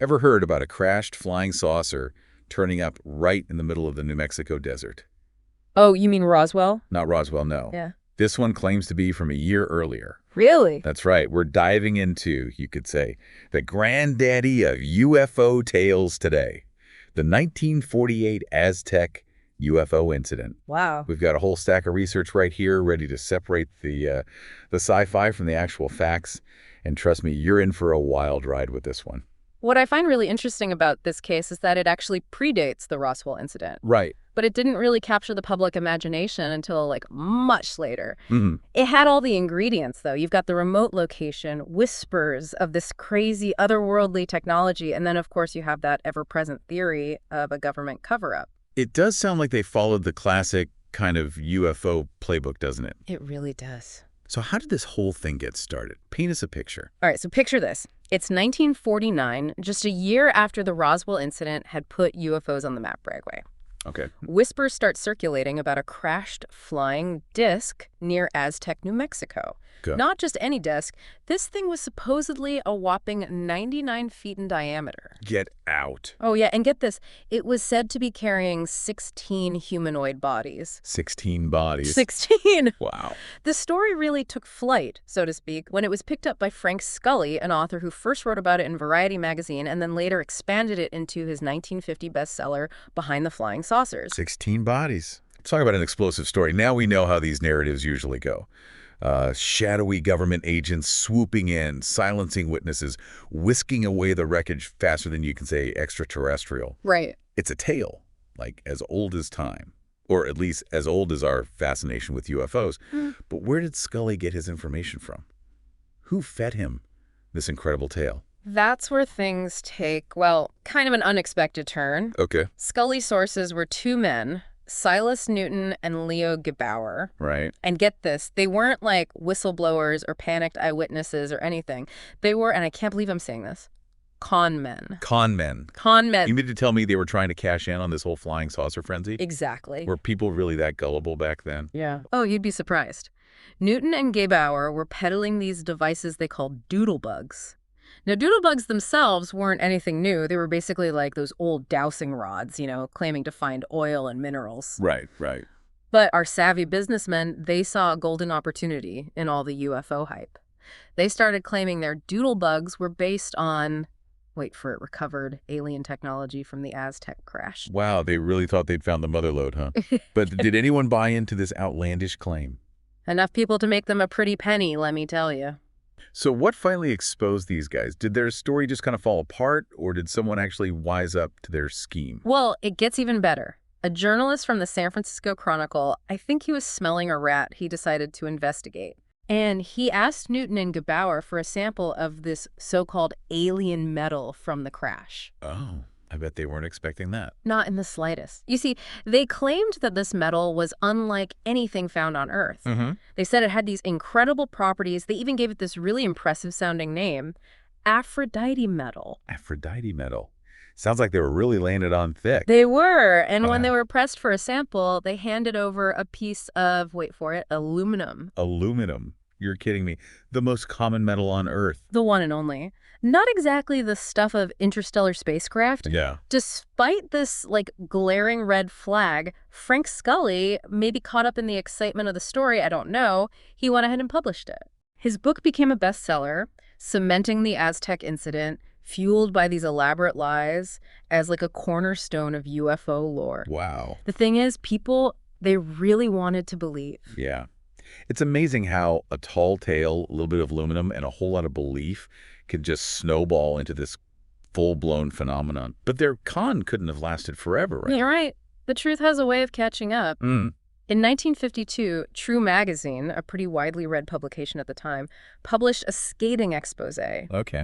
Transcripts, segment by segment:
Ever heard about a crashed flying saucer turning up right in the middle of the New Mexico desert? Oh, you mean Roswell? Not Roswell, no. Yeah. This one claims to be from a year earlier. Really? That's right. We're diving into, you could say, the granddaddy of UFO tales today, the 1948 Aztec UFO incident. Wow. We've got a whole stack of research right here ready to separate the sci-fi from the actual facts. And trust me, you're in for a wild ride with this one. What I find really interesting about this case is that it actually predates the Roswell incident. Right. But it didn't really capture the public imagination until, like, much later. Mm-hmm. It had all the ingredients, though. You've got the remote location, whispers of this crazy otherworldly technology, and then, of course, you have that ever-present theory of a government cover-up. It does sound like they followed the classic kind of UFO playbook, doesn't it? It really does. So how did this whole thing get started? Paint us a picture. All right, so picture this. It's 1949, just a year after the Roswell incident had put UFOs on the map, Bragway. Okay. Whispers start circulating about a crashed flying disc near Aztec, New Mexico. Go. Not just any disc. This thing was supposedly a whopping 99 feet in diameter. Get out. Oh, yeah, and get this. It was said to be carrying 16 humanoid bodies. 16 bodies. 16! Wow. The story really took flight, so to speak, when it was picked up by Frank Scully, an author who first wrote about it in Variety magazine and then later expanded it into his 1950 bestseller, Behind the Flying Saucers. 16 bodies. Talk about an explosive story. Now we know how these narratives usually go. Shadowy government agents swooping in, silencing witnesses, whisking away the wreckage faster than you can say extraterrestrial. Right. It's a tale, like as old as time, or at least as old as our fascination with UFOs. But where did Scully get his information from? Who fed him this incredible tale? That's where things take, well, kind of an unexpected turn. Okay. Scully's sources were two men, Silas Newton and Leo Gebauer. Right. And get this, they weren't like whistleblowers or panicked eyewitnesses or anything. They were, and I can't believe I'm saying this, con men. Con men. Con men. You mean to tell me they were trying to cash in on this whole flying saucer frenzy? Exactly. Were people really that gullible back then? Yeah. Oh, you'd be surprised. Newton and Gebauer were peddling these devices they called doodlebugs. Now, doodlebugs themselves weren't anything new. They were basically like those old dowsing rods, you know, claiming to find oil and minerals. Right, right. But our savvy businessmen, they saw a golden opportunity in all the UFO hype. They started claiming their doodlebugs were based on, wait for it, recovered alien technology from the Aztec crash. Wow, they really thought they'd found the motherlode, huh? But did anyone buy into this outlandish claim? Enough people to make them a pretty penny, let me tell you. So what finally exposed these guys? Did their story just kind of fall apart, or did someone actually wise up to their scheme? Well, it gets even better. A journalist from the San Francisco Chronicle, I think he was smelling a rat, he decided to investigate. And he asked Newton and Gebauer for a sample of this so-called alien metal from the crash. Oh, I bet they weren't expecting that. Not in the slightest. You see, they claimed that this metal was unlike anything found on Earth. They said it had these incredible properties. They even gave it this really impressive-sounding name, Aphrodite metal. Aphrodite metal. Sounds like they were really laying it on thick. They were, and when they were pressed for a sample, they handed over a piece of, wait for it, aluminum. Aluminum. You're kidding me. The most common metal on Earth. The one and only. Not exactly the stuff of interstellar spacecraft. Yeah. Despite this, like, glaring red flag, Frank Scully, maybe caught up in the excitement of the story, I don't know, he went ahead and published it. His book became a bestseller, cementing the Aztec incident, fueled by these elaborate lies, as like a cornerstone of UFO lore. Wow. The thing is, people, they really wanted to believe. Yeah. It's amazing how a tall tale, a little bit of aluminum, and a whole lot of belief can just snowball into this full-blown phenomenon. But their con couldn't have lasted forever, right? You're right. The truth has a way of catching up. In 1952, True Magazine, a pretty widely read publication at the time, published a scathing expose,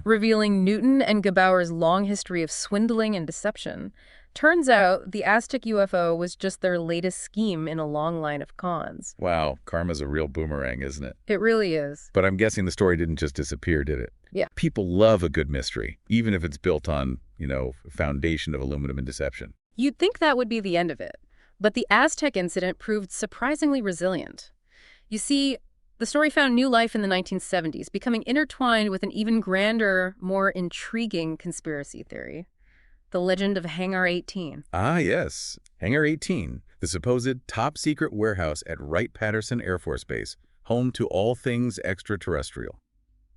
revealing Newton and Gebauer's long history of swindling and deception. Turns out the Aztec UFO was just their latest scheme in a long line of cons. Wow, karma's a real boomerang, isn't it? It really is. But I'm guessing the story didn't just disappear, did it? Yeah. People love a good mystery, even if it's built on, a foundation of aluminum and deception. You'd think that would be the end of it. But the Aztec incident proved surprisingly resilient. You see, The story found new life in the 1970s, becoming intertwined with an even grander, more intriguing conspiracy theory. The legend of Hangar 18. Ah, yes. Hangar 18, the supposed top-secret warehouse at Wright-Patterson Air Force Base, home to all things extraterrestrial.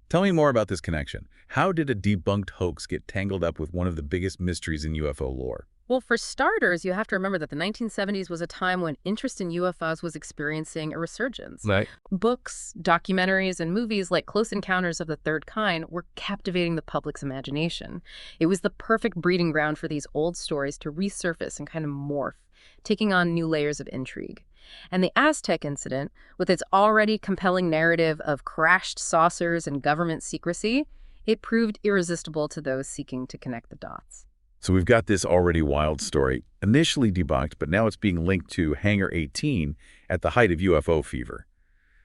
Tell me more about this connection. How did a debunked hoax get tangled up with one of the biggest mysteries in UFO lore? Well, for starters, you have to remember that the 1970s was a time when interest in UFOs was experiencing a resurgence. Right. Books, documentaries, and movies like Close Encounters of the Third Kind were captivating the public's imagination. It was the perfect breeding ground for these old stories to resurface and kind of morph, taking on new layers of intrigue. And the Aztec incident, with its already compelling narrative of crashed saucers and government secrecy, it proved irresistible to those seeking to connect the dots. So we've got this already wild story, initially debunked, but now it's being linked to Hangar 18 at the height of UFO fever.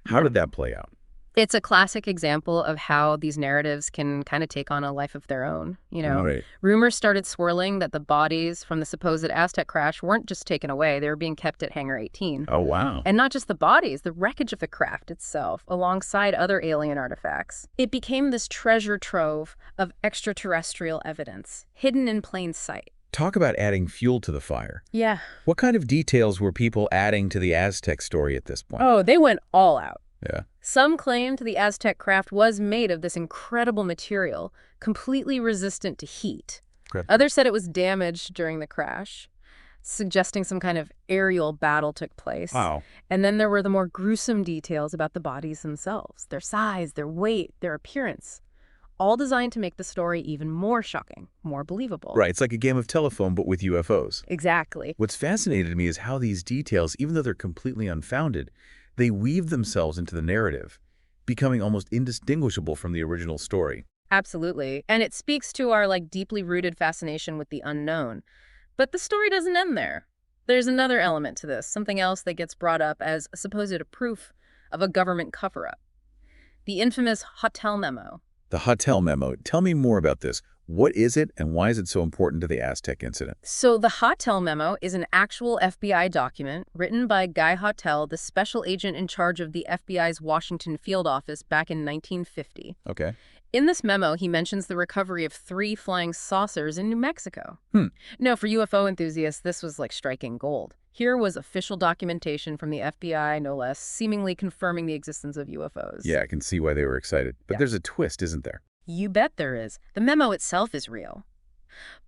How did that play out? It's a classic example of how these narratives can kind of take on a life of their own. Right. Rumors started swirling that the bodies from the supposed Aztec crash weren't just taken away, they were being kept at Hangar 18. Oh, wow. And not just the bodies, the wreckage of the craft itself, alongside other alien artifacts. It became this treasure trove of extraterrestrial evidence, hidden in plain sight. Talk about adding fuel to the fire. Yeah. What kind of details were people adding to the Aztec story at this point? Oh, they went all out. Yeah. Some claimed the Aztec craft was made of this incredible material, completely resistant to heat. Others said it was damaged during the crash, suggesting some kind of aerial battle took place. Wow. And then there were the more gruesome details about the bodies themselves, their size, their weight, their appearance, all designed to make the story even more shocking, more believable. Right, it's like a game of telephone, but with UFOs. Exactly. What's fascinated me is how these details, even though they're completely unfounded, they weave themselves into the narrative, becoming almost indistinguishable from the original story. Absolutely. And it speaks to our deeply rooted fascination with the unknown. But the story doesn't end there. There's another element to this, something else that gets brought up as supposed proof of a government cover-up. The infamous hotel memo. The hotel memo. Tell me more about this. What is it, and why is it so important to the Aztec incident? So the Hotel Memo is an actual FBI document written by Guy Hotel, the special agent in charge of the FBI's Washington field office back in 1950. Okay. In this memo, he mentions the recovery of 3 flying saucers in New Mexico. No, for UFO enthusiasts, this was like striking gold. Here was official documentation from the FBI, no less, seemingly confirming the existence of UFOs. Yeah, I can see why they were excited. But Yeah. there's a twist, isn't there? You bet there is. The memo itself is real.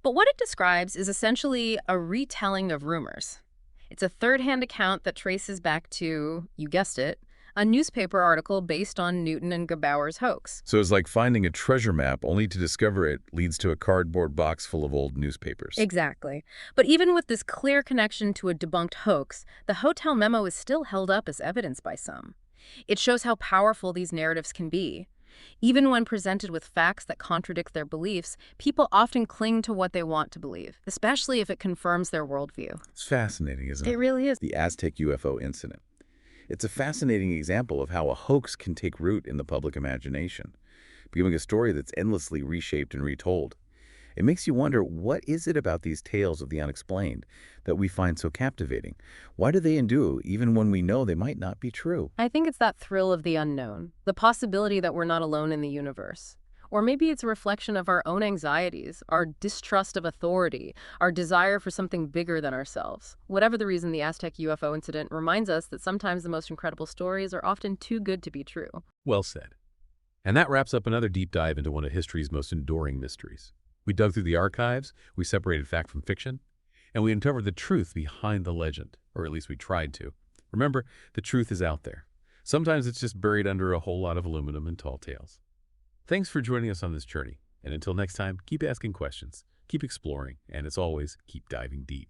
But what it describes is essentially a retelling of rumors. It's a third-hand account that traces back to, you guessed it, a newspaper article based on Newton and Gebauer's hoax. So it's like finding a treasure map only to discover it leads to a cardboard box full of old newspapers. Exactly. But even with this clear connection to a debunked hoax, the hotel memo is still held up as evidence by some. It shows how powerful these narratives can be. Even when presented with facts that contradict their beliefs, people often cling to what they want to believe, especially if it confirms their worldview. It's fascinating, isn't it? It really is. The Aztec UFO incident. It's a fascinating example of how a hoax can take root in the public imagination, becoming a story that's endlessly reshaped and retold. It makes you wonder, what is it about these tales of the unexplained that we find so captivating? Why do they endure even when we know they might not be true? I think it's that thrill of the unknown, the possibility that we're not alone in the universe. Or maybe it's a reflection of our own anxieties, our distrust of authority, our desire for something bigger than ourselves. Whatever the reason, the Aztec UFO incident reminds us that sometimes the most incredible stories are often too good to be true. Well said. And that wraps up another deep dive into one of history's most enduring mysteries. We dug through the archives, we separated fact from fiction, and we uncovered the truth behind the legend, or at least we tried to. Remember, the truth is out there. Sometimes it's just buried under a whole lot of aluminum and tall tales. Thanks for joining us on this journey, and until next time, keep asking questions, keep exploring, and as always, keep diving deep.